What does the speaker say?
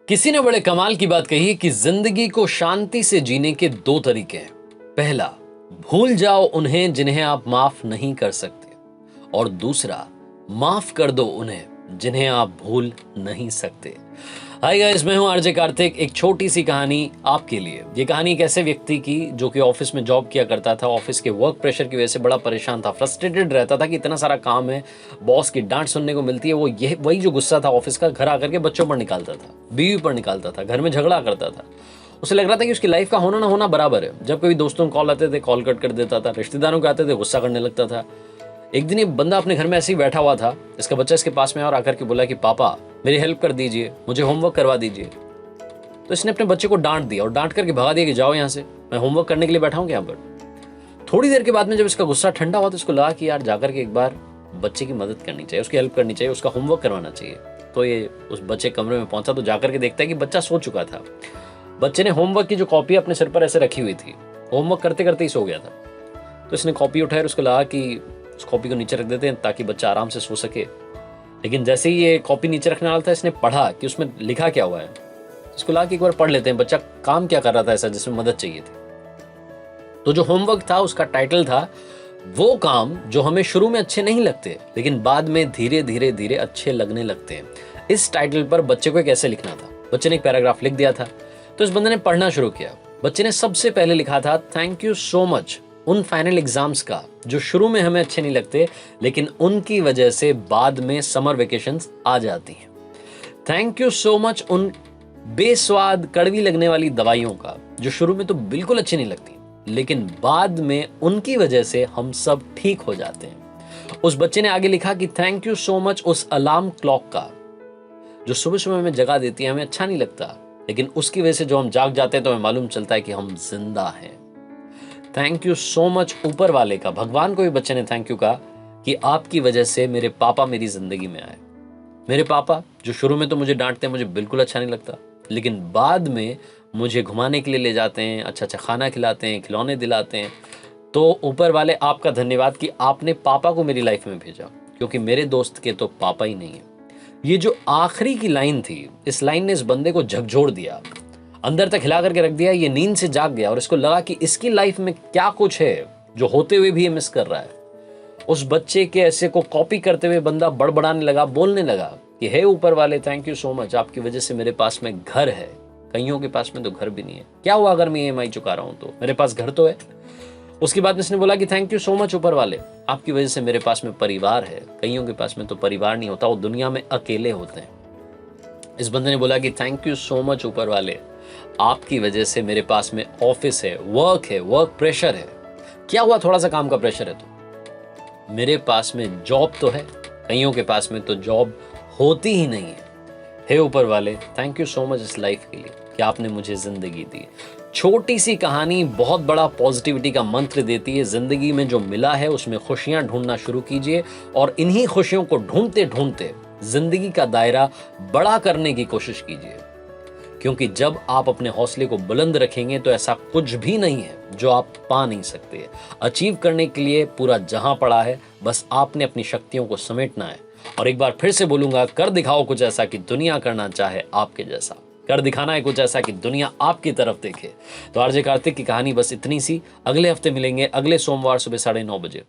किसी ने बड़े कमाल की बात कही है कि जिंदगी को शांति से जीने के दो तरीके हैं। पहला, भूल जाओ उन्हें जिन्हें आप माफ नहीं कर सकते, और दूसरा, माफ कर दो उन्हें जिन्हें आप भूल नहीं सकते। हाय गाइस, मैं हूं आरजे कार्तिक। एक छोटी सी कहानी आपके लिए। ये कहानी एक ऐसे व्यक्ति की जो कि ऑफिस में जॉब किया करता था। ऑफिस के वर्क प्रेशर की वजह से बड़ा परेशान था, फ्रस्ट्रेटेड रहता था कि इतना सारा काम है, बॉस की डांट सुनने को मिलती है। वो ये वही जो गुस्सा था ऑफिस का घर आकर के बच्चों पर निकालता था, बीवी पर निकालता था, घर में झगड़ा करता था। उसे लग रहा था कि उसकी लाइफ का होना ना होना बराबर है। जब कभी दोस्तों कॉल आते थे, कॉल कट कर देता था, रिश्तेदारों के आते थे, गुस्सा करने लगता था। एक दिन ये बंदा अपने घर में ऐसे ही बैठा हुआ था, इसका बच्चा इसके पास में और आकर के बोला कि पापा मेरी हेल्प कर दीजिए, मुझे होमवर्क करवा दीजिए। तो इसने अपने बच्चे को डांट दिया और डांट करके भगा दिया कि जाओ यहाँ से, मैं होमवर्क करने के लिए बैठा हूँ यहाँ पर। थोड़ी देर के बाद में जब इसका गुस्सा ठंडा हुआ तो इसको लगा कि यार जाकर के एक बार बच्चे की मदद करनी चाहिए, उसकी हेल्प करनी चाहिए, उसका होमवर्क करवाना चाहिए। तो ये उस बच्चे कमरे में पहुंचा तो जाकर के देखता है कि बच्चा सो चुका था। बच्चे ने होमवर्क की जो कॉपी अपने सिर पर ऐसे रखी हुई थी, होमवर्क करते करते ही सो गया था। तो इसने कॉपी उठाई और उसको लगा कि उस कॉपी को नीचे रख देते हैं ताकि बच्चा आराम से सो सके। लेकिन जैसे ही ये कॉपी नीचे रखने वाला था, इसने पढ़ा कि उसमें लिखा क्या हुआ है। इसको लगा कि एक बार पढ़ लेते हैं, बच्चा काम क्या कर रहा था ऐसा जिसमें मदद चाहिए थी। तो जो होमवर्क था उसका टाइटल था, वो काम जो हमें शुरू में अच्छे नहीं लगते लेकिन बाद में धीरे धीरे धीरे अच्छे लगने लगते हैं। इस टाइटल पर बच्चे को एक ऐसे लिखना था। बच्चे ने एक पैराग्राफ लिख दिया था। तो इस बंदे ने पढ़ना शुरू किया। बच्चे ने सबसे पहले लिखा था, थैंक यू सो मच उन फाइनल एग्जाम्स का जो शुरू में हमें अच्छे नहीं लगते लेकिन उनकी वजह से बाद में समर वेकेशंस आ जाती हैं। थैंक यू सो मच उन बेस्वाद कड़वी लगने वाली दवाइयों का जो शुरू में तो बिल्कुल अच्छी नहीं लगती लेकिन बाद में उनकी वजह से हम सब ठीक हो जाते हैं। उस बच्चे ने आगे लिखा कि थैंक यू सो मच उस अलार्म क्लॉक का जो सुबह सुबह हमें जगा देती है, हमें अच्छा नहीं लगता लेकिन उसकी वजह से जो हम जाग जाते हैं तो हमें मालूम चलता है कि हम जिंदा हैं। थैंक यू सो मच ऊपर वाले का, भगवान को भी बच्चे ने थैंक यू कहा कि आपकी वजह से मेरे पापा मेरी जिंदगी में आए। मेरे पापा जो शुरू में तो मुझे डांटते हैं, मुझे बिल्कुल अच्छा नहीं लगता लेकिन बाद में मुझे घुमाने के लिए ले जाते हैं, अच्छा अच्छा खाना खिलाते हैं, खिलौने दिलाते हैं। तो ऊपर वाले आपका धन्यवाद कि आपने पापा को मेरी लाइफ में भेजा, क्योंकि मेरे दोस्त के तो पापा ही नहीं है। ये जो आखिरी की लाइन थी, इस लाइन ने इस बंदे को झकझोर दिया, अंदर तक हिला करके रख दिया। ये नींद से जाग गया और इसको लगा कि इसकी लाइफ में क्या कुछ है जो होते हुए भी ये मिस कर रहा है। उस बच्चे के ऐसे को कॉपी करते हुए बंदा बड़बड़ाने लगा, बोलने लगा कि हे ऊपर वाले, थैंक यू सो मच, आपकी वजह से मेरे पास में घर है, कईयों के पास में तो घर भी नहीं है। क्या हुआ अगर मैं EMI चुका रहा हूं तो मेरे पास घर तो है। उसके बाद इसने बोला कि थैंक यू सो मच ऊपर वाले, आपकी वजह से मेरे पास में परिवार है, कईयों के पास में तो परिवार नहीं होता, वो दुनिया में अकेले होते हैं। इस बंदे ने बोला कि थैंक यू सो मच ऊपर वाले, आपकी वजह से मेरे पास में ऑफिस है, वर्क प्रेशर है। क्या हुआ थोड़ा सा काम का प्रेशर है तो मेरे पास में जॉब तो है, कईयों के पास में तो जॉब होती ही नहीं है। हे ऊपर वाले, थैंक यू सो मच इस लाइफ के लिए कि आपने मुझे जिंदगी दी। छोटी सी कहानी बहुत बड़ा पॉजिटिविटी का मंत्र देती है। जिंदगी में जो मिला है उसमें खुशियां ढूंढना शुरू कीजिए और इन्हीं खुशियों को ढूंढते ढूंढते जिंदगी का दायरा बड़ा करने की कोशिश कीजिए, क्योंकि जब आप अपने हौसले को बुलंद रखेंगे तो ऐसा कुछ भी नहीं है जो आप पा नहीं सकते। अचीव करने के लिए पूरा जहां पड़ा है, बस आपने अपनी शक्तियों को समेटना है। और एक बार फिर से बोलूंगा, कर दिखाओ कुछ ऐसा कि दुनिया करना चाहे आपके जैसा। कर दिखाना है कुछ ऐसा कि दुनिया आपकी तरफ देखे। तो आरजे कार्तिक की कहानी बस इतनी सी। अगले हफ्ते मिलेंगे, अगले सोमवार सुबह 9:30 बजे।